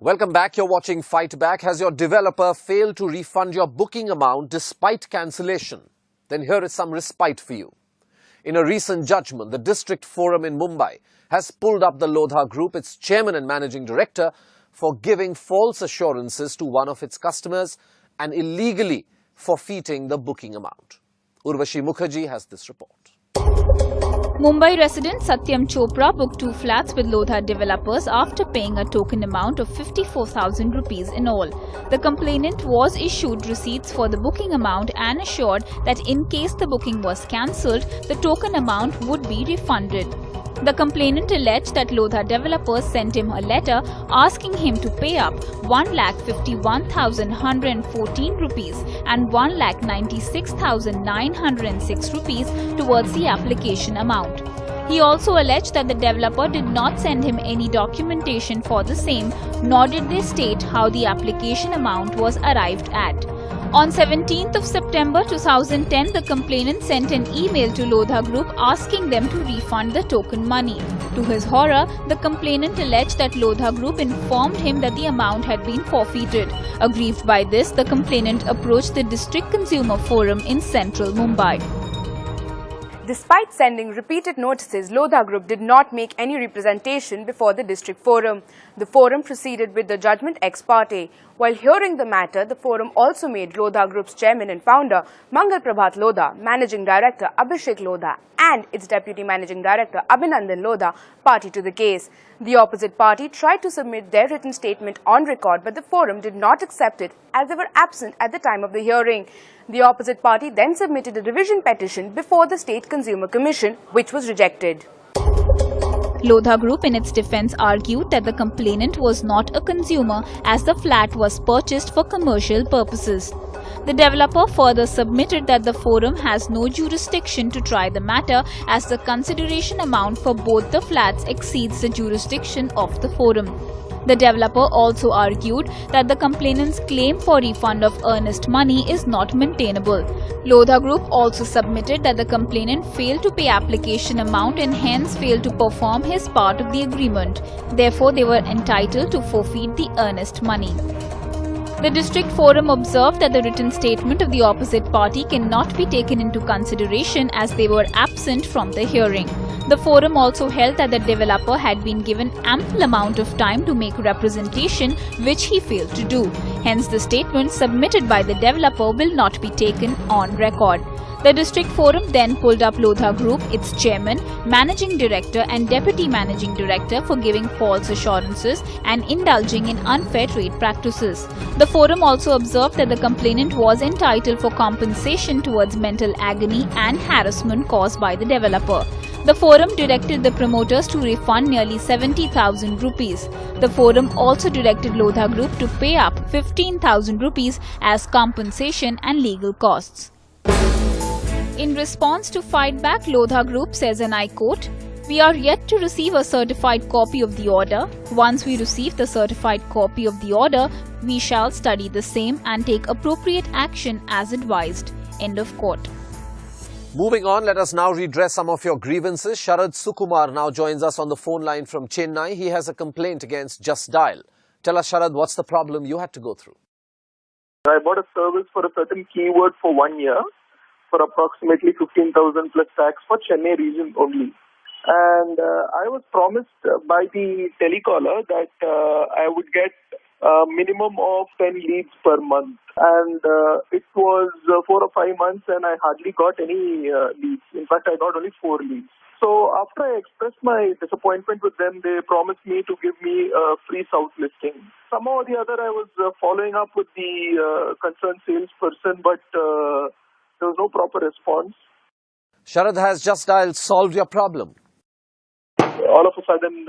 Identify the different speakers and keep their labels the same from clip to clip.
Speaker 1: Welcome back. You're watching Fight Back. Has your developer failed to refund your booking amount despite cancellation? Then here is some respite for you. In a recent judgment, the District Forum in Mumbai has pulled up the Lodha Group, its chairman and managing director, for giving false assurances to one of its customers and illegally forfeiting the booking amount. Urvashi Mukherjee has this report.
Speaker 2: Mumbai resident Satyam Chopra booked 2 flats with Lodha developers after paying a token amount of 54,000 rupees in all. The complainant was issued receipts for the booking amount and assured that in case the booking was cancelled, the token amount would be refunded. The complainant alleged that Lodha developers sent him a letter asking him to pay up 1,51,114 rupees and 1,96,906 rupees towards the application amount. He also alleged that the developer did not send him any documentation for the same, nor did they state how the application amount was arrived at. On 17th of September 2010, the complainant sent an email to Lodha Group asking them to refund the token money. To his horror, the complainant alleged that Lodha Group informed him that the amount had been forfeited. Aggrieved by this, the complainant approached the District Consumer Forum in central Mumbai.
Speaker 3: Despite sending repeated notices, Lodha Group did not make any representation before the District Forum. The Forum proceeded with the judgment ex parte. While hearing the matter, the Forum also made Lodha Group's chairman and founder, Mangal Prabhat Lodha, Managing Director Abhishek Lodha, and its Deputy Managing Director Abhinandan Lodha party to the case. The opposite party tried to submit their written statement on record, but the Forum did not accept it as they were absent at the time of the hearing. The opposite party then submitted a revision petition before the State Consumer Commission, which was rejected.
Speaker 2: Lodha Group in its defense argued that the complainant was not a consumer as the flat was purchased for commercial purposes. The developer further submitted that the forum has no jurisdiction to try the matter as the consideration amount for both the flats exceeds the jurisdiction of the forum. The developer also argued that the complainant's claim for refund of earnest money is not maintainable. Lodha Group also submitted that the complainant failed to pay application amount and hence failed to perform his part of the agreement. Therefore, they were entitled to forfeit the earnest money. The District Forum observed that the written statement of the opposite party cannot be taken into consideration as they were absent from the hearing. The Forum also held that the developer had been given ample amount of time to make representation, which he failed to do. Hence, the statement submitted by the developer will not be taken on record. The District Forum then pulled up Lodha Group, its chairman, managing director and deputy managing director for giving false assurances and indulging in unfair trade practices. The Forum also observed that the complainant was entitled for compensation towards mental agony and harassment caused by the developer. The Forum directed the promoters to refund nearly 70,000 rupees. The Forum also directed Lodha Group to pay up 15,000 rupees as compensation and legal costs. In response to fight back, Lodha Group says, and I quote, "We are yet to receive a certified copy of the order. Once we receive the certified copy of the order, we shall study the same and take appropriate action as advised." End of quote.
Speaker 1: Moving on, let us now redress some of your grievances. Sharad Sukumar now joins us on the phone line from Chennai. He has a complaint against Just Dial. Tell us, Sharad, what's the problem you had to go through?
Speaker 4: I bought a service for a certain keyword for 1 year for approximately 15,000 plus tax for Chennai region only. And I was promised by the telecaller that I would get a minimum of 10 leads per month. And it was 4 or 5 months and I hardly got any leads. In fact, I got only 4 leads. So after I expressed my disappointment with them, they promised me to give me a free South listing. Somehow or the other, I was following up with the concerned salesperson, but there was no proper response.
Speaker 1: Sharad, has Just Dial solved your problem?
Speaker 4: All of a sudden,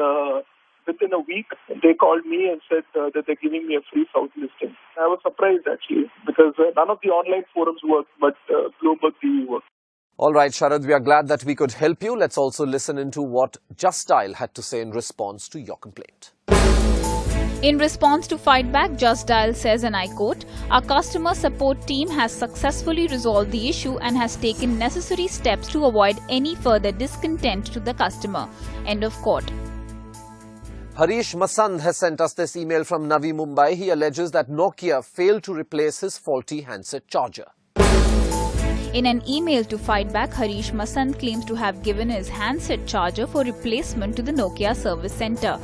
Speaker 4: within a week, they called me and said that they're giving me a free South listing. I was surprised actually because none of the online forums worked, but Bloomberg TV worked.
Speaker 1: All right, Sharad, we are glad that we could help you. Let's also listen into what Just Dial had to say in response to your complaint.
Speaker 2: In response to fight back, Just Dial says, and I quote, "Our customer support team has successfully resolved the issue and has taken necessary steps to avoid any further discontent to the customer." End of quote.
Speaker 1: Harish Masand has sent us this email from Navi Mumbai. He alleges that Nokia failed to replace his faulty handset charger.
Speaker 2: In an email to fight back, Harish Masand claims to have given his handset charger for replacement to the Nokia service center.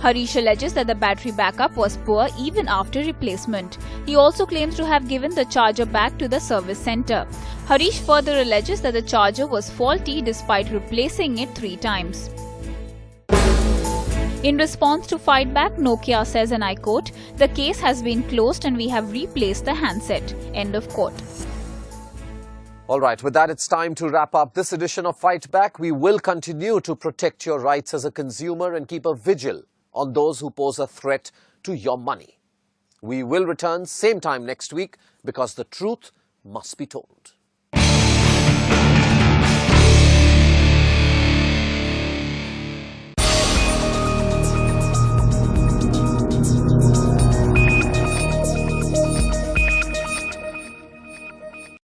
Speaker 2: Harish alleges that the battery backup was poor even after replacement. He also claims to have given the charger back to the service center. Harish further alleges that the charger was faulty despite replacing it 3 times. In response to fight back, Nokia says, and I quote, "The case has been closed and we have replaced the handset." End of quote.
Speaker 1: All right, with that, it's time to wrap up this edition of Fight Back. We will continue to protect your rights as a consumer and keep a vigil on those who pose a threat to your money. We will return same time next week because the truth must be told.